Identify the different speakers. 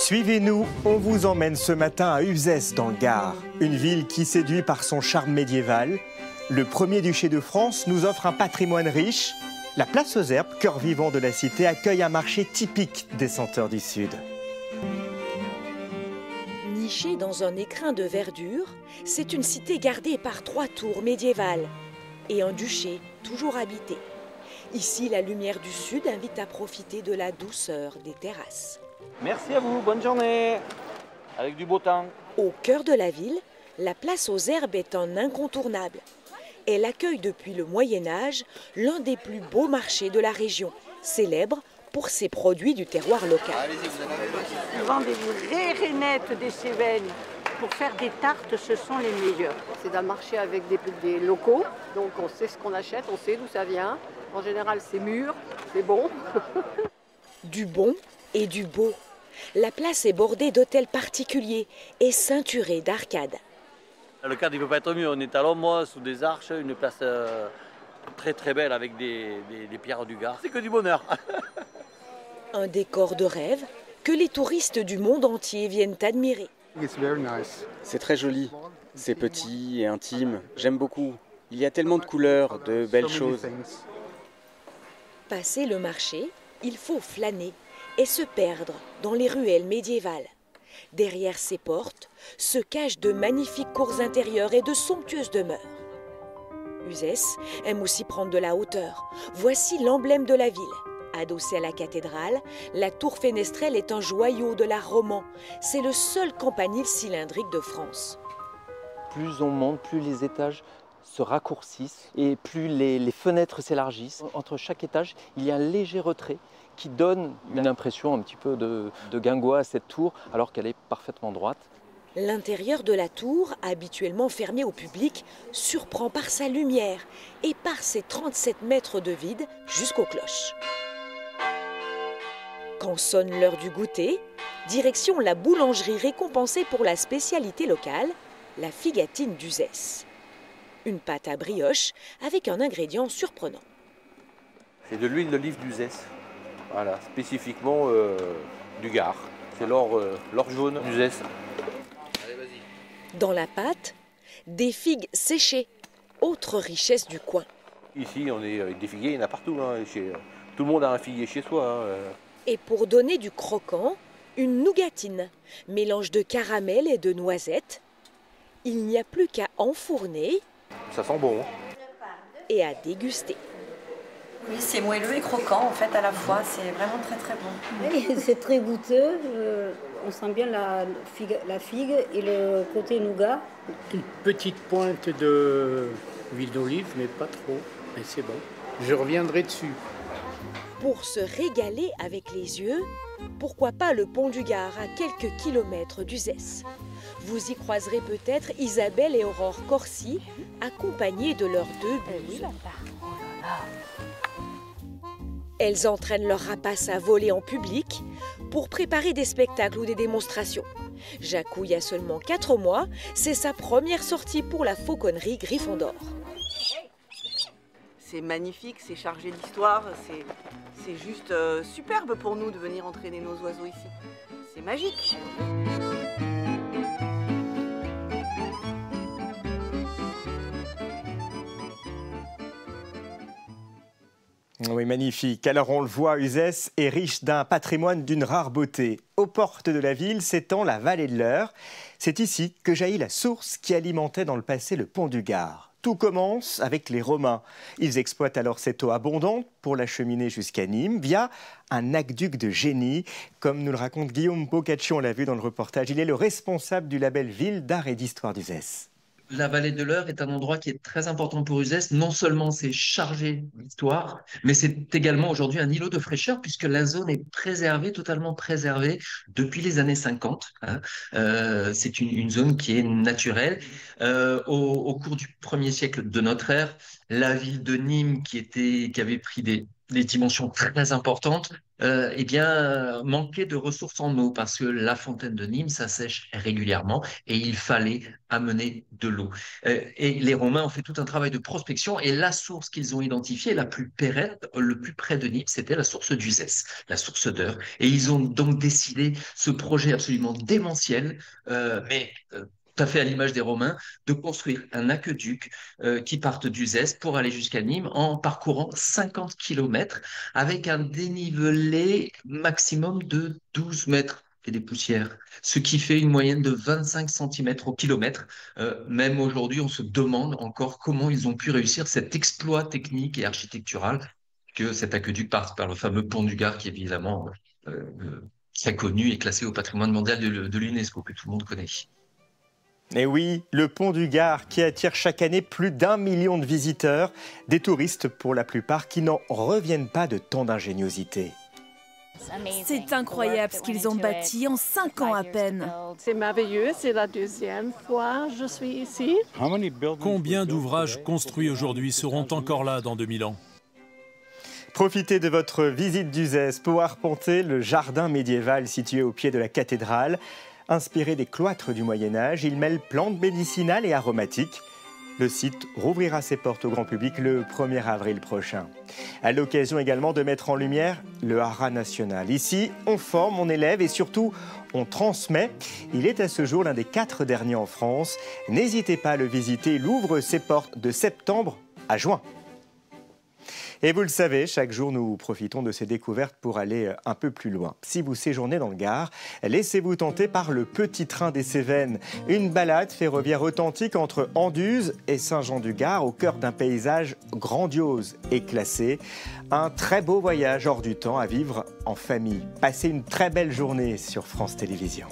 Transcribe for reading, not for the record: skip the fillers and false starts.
Speaker 1: Suivez-nous, on vous emmène ce matin à Uzès dans le Gard, une ville qui séduit par son charme médiéval. Le premier duché de France nous offre un patrimoine riche. La place aux Herbes, cœur vivant de la cité, accueille un marché typique des senteurs du Sud.
Speaker 2: Nichée dans un écrin de verdure, c'est une cité gardée par 3 tours médiévales et un duché toujours habité. Ici, la lumière du Sud invite à profiter de la douceur des terrasses.
Speaker 3: Merci à vous, bonne journée, avec du beau temps.
Speaker 2: Au cœur de la ville, la place aux Herbes est un incontournable. Elle accueille depuis le Moyen-Âge l'un des plus beaux marchés de la région, célèbre pour ses produits du terroir local.
Speaker 4: Nous vendons des vraies rainettes des Cévennes. Pour faire des tartes, ce sont les meilleurs.
Speaker 5: C'est un marché avec des locaux, donc on sait ce qu'on achète, on sait d'où ça vient. En général, c'est mûr, c'est bon.
Speaker 2: Du bon et du beau. La place est bordée d'hôtels particuliers et ceinturée d'arcades.
Speaker 3: Le cadre, il ne peut pas être mieux. On est à l'ombre, sous des arches, une place très très belle avec des pierres du Gard. C'est que du bonheur.
Speaker 2: Un décor de rêve que les touristes du monde entier viennent admirer.
Speaker 6: C'est très joli, c'est petit et intime, j'aime beaucoup. Il y a tellement de couleurs, de belles choses.
Speaker 2: Passé le marché, il faut flâner et se perdre dans les ruelles médiévales. Derrière ces portes se cachent de magnifiques cours intérieures et de somptueuses demeures. Uzès aime aussi prendre de la hauteur. Voici l'emblème de la ville. Adossée à la cathédrale, la tour Fenestrelle est un joyau de l'art roman. C'est le seul campanile cylindrique de France.
Speaker 7: Plus on monte, plus les étages se raccourcissent et plus les fenêtres s'élargissent. Entre chaque étage, il y a un léger retrait qui donne une impression un petit peu de guingois à cette tour, alors qu'elle est parfaitement droite.
Speaker 2: L'intérieur de la tour, habituellement fermé au public, surprend par sa lumière et par ses 37 mètres de vide jusqu'aux cloches. Quand sonne l'heure du goûter, direction la boulangerie récompensée pour la spécialité locale, la figatine d'Uzès. Une pâte à brioche avec un ingrédient surprenant.
Speaker 8: C'est de l'huile d'olive d'Uzès. Voilà, spécifiquement du Gard. C'est l'or jaune d'Uzès. Allez, vas-y.
Speaker 2: Dans la pâte, des figues séchées, autre richesse du coin.
Speaker 8: Ici, on est avec des figuiers, il y en a partout. Hein, tout le monde a un figuier chez soi. Hein.
Speaker 2: Et pour donner du croquant, une nougatine, mélange de caramel et de noisettes. Il n'y a plus qu'à enfourner.
Speaker 8: Ça sent bon. Hein.
Speaker 2: Et à déguster.
Speaker 9: Oui, c'est moelleux et croquant en fait à la fois, c'est vraiment très très bon.
Speaker 10: Oui, c'est très goûteux, on sent bien la figue et le côté nougat.
Speaker 11: Une petite pointe d'huile d'olive, mais pas trop, mais c'est bon. Je reviendrai dessus.
Speaker 2: Pour se régaler avec les yeux, pourquoi pas le pont du Gard à quelques kilomètres d'Uzès. Vous y croiserez peut-être Isabelle et Aurore Corsi, accompagnées de leurs 2 bouses. Elles entraînent leurs rapaces à voler en public pour préparer des spectacles ou des démonstrations. Jacouille a seulement 4 mois, c'est sa première sortie pour la fauconnerie Gryffondor.
Speaker 12: C'est magnifique, c'est chargé d'histoire, c'est juste superbe pour nous de venir entraîner nos oiseaux ici. C'est magique.
Speaker 1: Oui, magnifique. Alors on le voit, Uzès est riche d'un patrimoine d'une rare beauté. Aux portes de la ville s'étend la vallée de l'Eure. C'est ici que jaillit la source qui alimentait dans le passé le pont du Gard. Tout commence avec les Romains. Ils exploitent alors cette eau abondante pour l'acheminer jusqu'à Nîmes via un aqueduc de génie. Comme nous le raconte Guillaume Boccaccio, on l'a vu dans le reportage, il est le responsable du label Ville d'art et d'histoire d'Uzès.
Speaker 13: La vallée de l'Eure est un endroit qui est très important pour Uzès. Non seulement c'est chargé d'histoire, mais c'est également aujourd'hui un îlot de fraîcheur puisque la zone est préservée, totalement préservée depuis les années 50. Hein. C'est une zone qui est naturelle. Au cours du 1er siècle de notre ère, la ville de Nîmes qui avait pris des des dimensions très importantes, eh bien, manquait de ressources en eau parce que la fontaine de Nîmes s'assèche régulièrement et il fallait amener de l'eau. Et les Romains ont fait tout un travail de prospection et la source qu'ils ont identifiée, la plus pérenne, le plus près de Nîmes, c'était la source d'Uzès, la source d'Eure. Et ils ont donc décidé ce projet absolument démentiel, tout à fait à l'image des Romains, de construire un aqueduc qui parte d'Uzès pour aller jusqu'à Nîmes en parcourant 50 km avec un dénivelé maximum de 12 mètres et des poussières, ce qui fait une moyenne de 25 cm au kilomètre. Même aujourd'hui, on se demande encore comment ils ont pu réussir cet exploit technique et architectural que cet aqueduc passe par le fameux pont du Gard qui est évidemment très connu et classé au patrimoine mondial de l'UNESCO, que tout le monde connaît.
Speaker 1: Et oui, le pont du Gard qui attire chaque année plus d'1 million de visiteurs, des touristes pour la plupart qui n'en reviennent pas de tant d'ingéniosité.
Speaker 14: C'est incroyable ce qu'ils ont bâti en 5 ans à peine.
Speaker 4: C'est merveilleux, c'est la deuxième fois que je suis ici.
Speaker 15: Combien d'ouvrages construits aujourd'hui seront encore là dans 2000 ans?
Speaker 1: Profitez de votre visite d'Uzès pour arpenter le jardin médiéval situé au pied de la cathédrale. Inspiré des cloîtres du Moyen-Âge, il mêle plantes médicinales et aromatiques. Le site rouvrira ses portes au grand public le 1er avril prochain. À l'occasion également de mettre en lumière le haras national. Ici, on forme, on élève et surtout, on transmet. Il est à ce jour l'un des 4 derniers en France. N'hésitez pas à le visiter. Il ouvre ses portes de septembre à juin. Et vous le savez, chaque jour, nous profitons de ces découvertes pour aller un peu plus loin. Si vous séjournez dans le Gard, laissez-vous tenter par le Petit Train des Cévennes. Une balade ferroviaire authentique entre Anduze et Saint-Jean-du-Gard, au cœur d'un paysage grandiose et classé. Un très beau voyage hors du temps à vivre en famille. Passez une très belle journée sur France Télévisions.